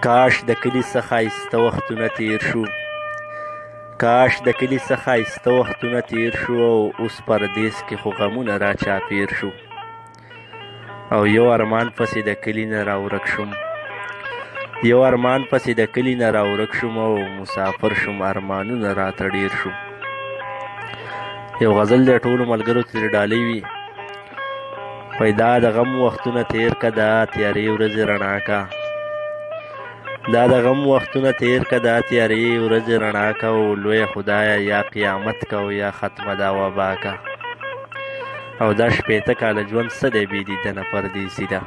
کاش د کلي څخه ایسته وختونه تیر شو، کاش د کلي څخه ایسته وختونه تیر شو، او اوس پردیس کې خو غمونه را چاپیر شو، او یو ارمان پسې د کلي نه راورک شوم، یو ارمان پسې د کلي نه راورک شوم، او مسافر شوم ارمانونه راته ډیر شو. یو غزل د ټولو ملګرو ته ډالۍ وي، پیدا د غم وختونه تیر که دا تیارې ورځې رڼا کا، دا د غم وختونه تیر که دا تیارې ورځې رڼا کا، او لویه خدایه یا قیامت کا او یا ختمه دا وبا کا، او دا شپېته کاله ژوند څه دی بې دیدنه پردیسي ده،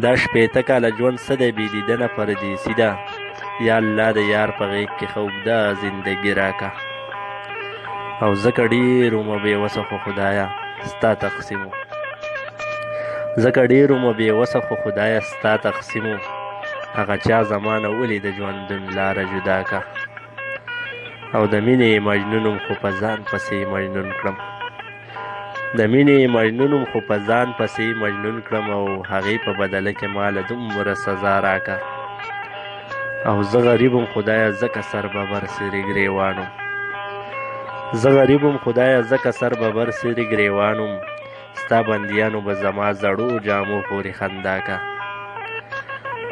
دا شپېته کاله ژوند څه دی بې دیدنه پردیسي ده، یا الله د یار په غېږ کې ښه اوږده زندګي راکه، او ځکه ډېر ومه بېوسه خو خدایه ستا تقسیمو، ځکه ډېر ومه بېوسه خو خدایه ستا تقسیمو، هغه چا زمانه ولې د ژوندون لاره جدا کا، او د مینې مجنونم خو په ځان پسې مجنون کړم، د مینې مجنونم خو په ځان پسې مجنون کړم، او هغې په بدله کې ماله دومره سزا راکه، او زه غریبم خدایه ځکه سر ببر سرې ګرېوانم، زه غریبم خدایه ځکه سر ببر سرې ګرېوانم، ستا بندیانو به زما زړو جامو پورې خندا کا،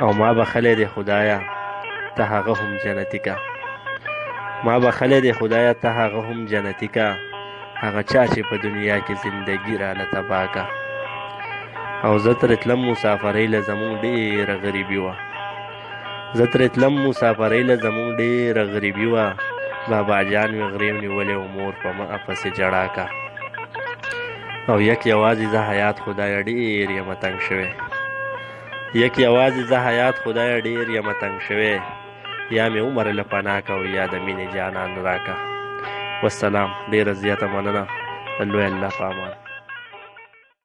او ما بخلی دی خدایه ته هغه هم جنتي کا، ما بخلی دی خدایه ته هغه هم جنتي کا، هغه چا چې په دنیا کې زندګي راله تباه کا، او زه ترې تلم مسافرۍ له زمونږ ډېره غریبي وه، زه ترې تلم مسافرۍ له زمونږ ډېره غریبي وه، بابا جان مې غریم نیولې و مور په ما پسې جړا کا، او یک یوازې زه حیات خدایه ډېر یمه تنګ شوی، یک یوازې زه حیات خدایه ډېر یمه تنګ شوی، یا مې عمر له پناه که او یا د مینې جانان راکه. والسلام. ډېره زیاته مننه. د لوی الله په امان.